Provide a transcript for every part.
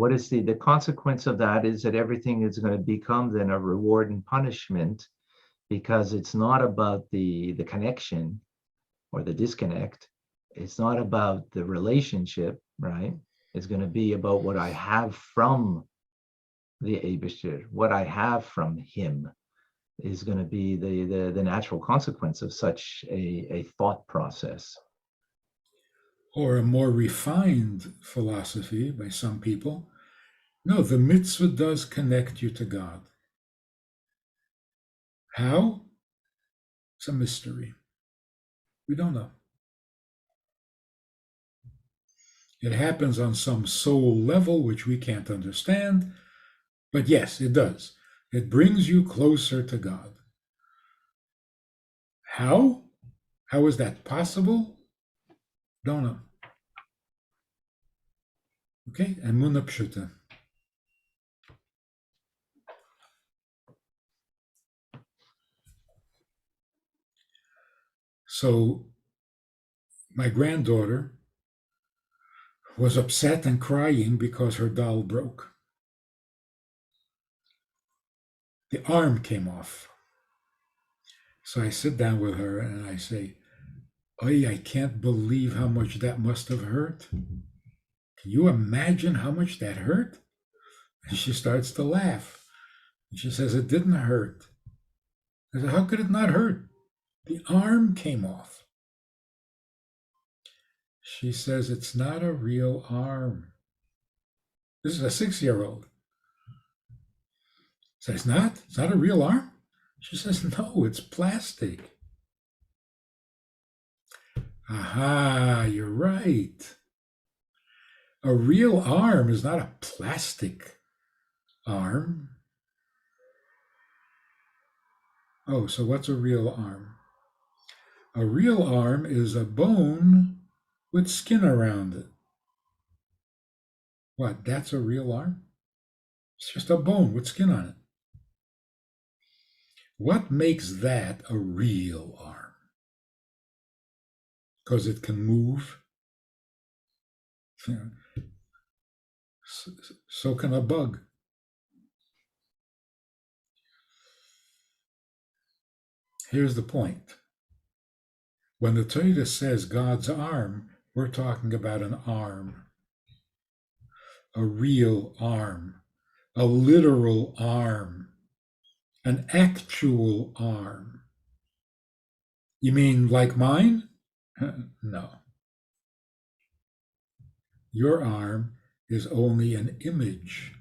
What is the consequence of that is that everything is going to become then a reward and punishment, because it's not about the connection or the disconnect. It's not about the relationship, right? It's going to be about what I have from the Eibishter, what I have from him is going to be the natural consequence of such a thought process. Or a more refined philosophy by some people. No, the mitzvah does connect you to God. How? It's a mystery. We don't know. It happens on some soul level, which we can't understand, but yes, it does. It brings you closer to God. How? How is that possible? Don't know. Okay, Emunah Pshuta. So, my granddaughter was upset and crying because her doll broke. The arm came off. So I sit down with her and I say, "Oy, I can't believe how much that must have hurt. Can you imagine how much that hurt?" And she starts to laugh. And she says, "It didn't hurt." I said, "How could it not hurt? The arm came off." She says, "It's not a real arm." This is a 6-year-old. So it's not a real arm? She says, "No, it's plastic." Aha, you're right. A real arm is not a plastic arm. Oh, so what's a real arm? A real arm is a bone with skin around it. What, that's a real arm? It's just a bone with skin on it. What makes that a real arm? Because it can move. So can a bug. Here's the point. When the Torah says God's arm, we're talking about an arm, a real arm, a literal arm, an actual arm. You mean like mine? No. Your arm is only an image.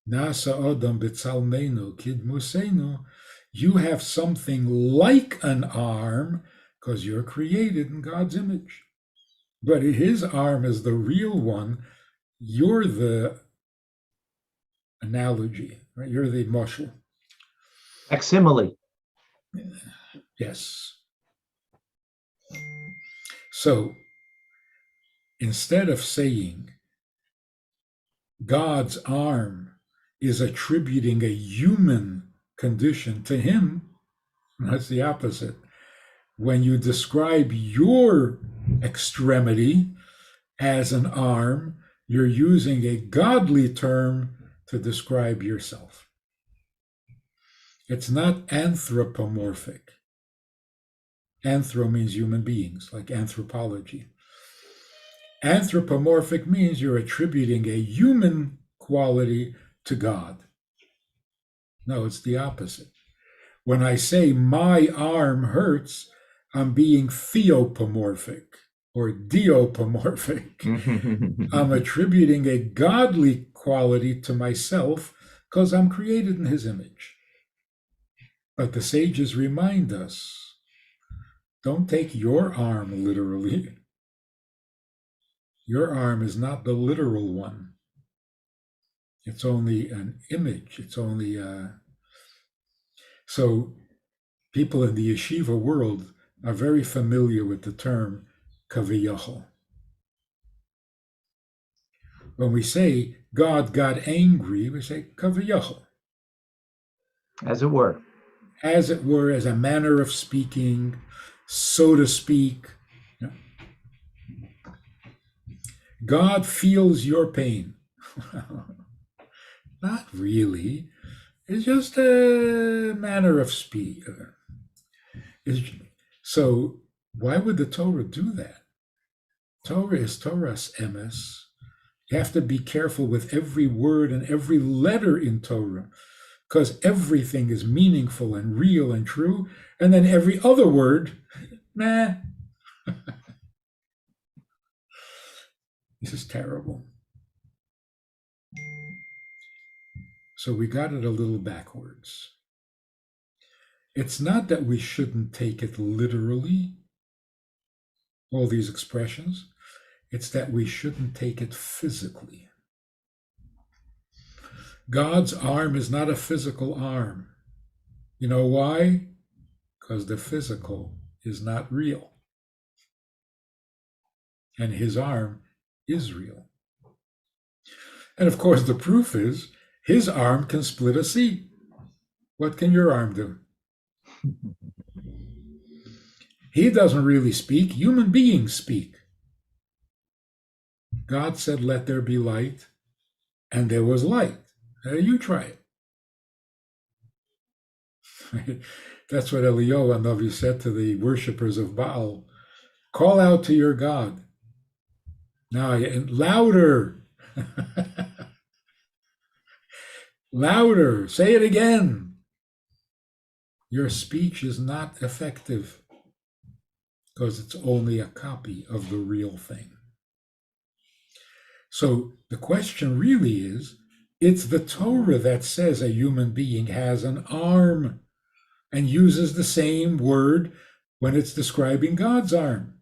Nasa Adam b'tzalmenu kidmusenu. You have something like an arm because you're created in God's image. But his arm is the real one. You're the analogy, right? You're the mashal. Facsimile. Yes. So instead of saying God's arm is attributing a human condition to him, that's the opposite. When you describe your extremity as an arm, you're using a godly term to describe yourself. It's not anthropomorphic. Anthro means human beings, like anthropology. Anthropomorphic means you're attributing a human quality to God. No, it's the opposite. When I say my arm hurts, I'm being theopomorphic or diopomorphic. I'm attributing a godly quality to myself because I'm created in his image. But the sages remind us, don't take your arm literally. Your arm is not the literal one. It's only an image. It's only So people in the yeshiva world are very familiar with the term kaviyachol. When we say God got angry, we say kaviyachol. As it were. As it were, as a manner of speaking, so to speak. God feels your pain. Not really. It's just a manner of speech. So why would the Torah do that? Torah is Torah's emes. You have to be careful with every word and every letter in Torah, because everything is meaningful and real and true. And then every other word, nah. This is terrible. So we got it a little backwards. It's not that we shouldn't take it literally, all these expressions. It's that we shouldn't take it physically. God's arm is not a physical arm. You know why? Because the physical is not real. And his arm is real. And of course, the proof is his arm can split a sea. What can your arm do? He doesn't really speak. Human beings speak. God said, let there be light, and there was light. You try it. That's what Eliyahu Hanavi said to the worshippers of Baal. Call out to your God. Now, louder. Louder. Say it again. Your speech is not effective because it's only a copy of the real thing. So the question really is, it's the Torah that says a human being has an arm and uses the same word when it's describing God's arm.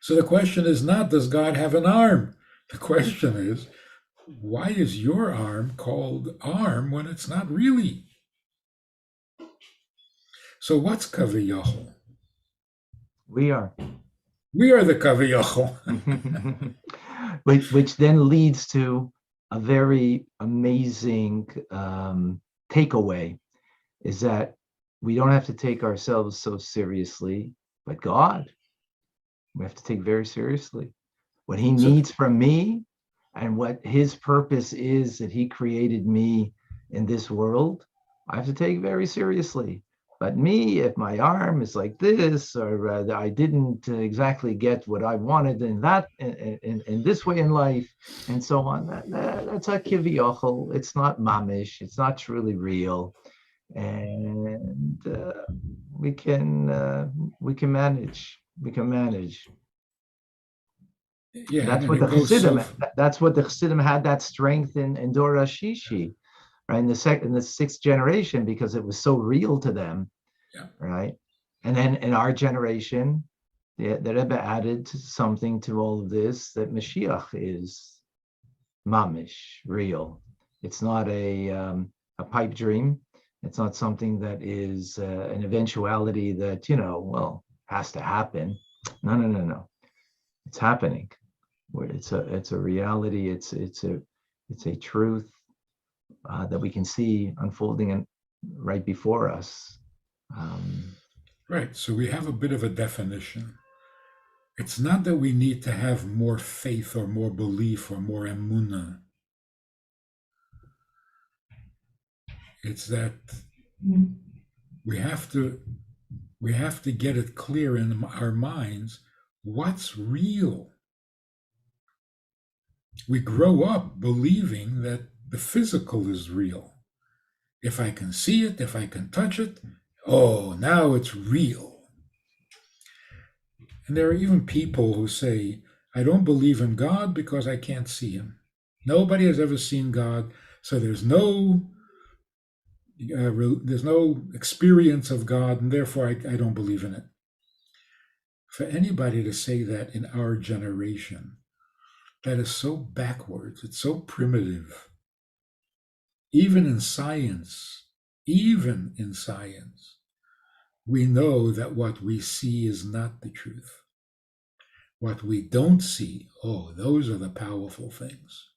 So the question is not, does God have an arm? The question is, why is your arm called arm when it's not really? So what's Kaviyachol? We are. We are the Kaviyachol. which then leads to a very amazing takeaway, is that we don't have to take ourselves so seriously, but God, we have to take very seriously what he needs from me and what his purpose is that he created me in this world. I have to take very seriously. But me, if my arm is like this, or I didn't exactly get what I wanted in that, in this way in life, and so on, that's a kiviyachol. It's not mamish. It's not truly real, and we can manage. We can manage. Yeah, that's what the Chassidim. That's what the Chassidim had, that strength in Dor Shishi. Right, in the sixth generation, because it was so real to them, yeah. Right? And then in our generation, the Rebbe added something to all of this, that Mashiach is mamish, real. It's not a pipe dream. It's not something that is an eventuality that, has to happen. No. It's happening. It's a reality. It's a truth. That we can see unfolding right before us. Right, so we have a bit of a definition. It's not that we need to have more faith or more belief or more emunah. It's that we have to get it clear in our minds what's real. We grow up believing that the physical is real. If I can see it, if I can touch it, now it's real. And there are even people who say, I don't believe in God because I can't see him. Nobody has ever seen God, so there's no experience of God, and therefore I don't believe in it. For anybody to say that in our generation, that is so backwards, it's so primitive. Even in science, we know that what we see is not the truth. What we don't see, those are the powerful things.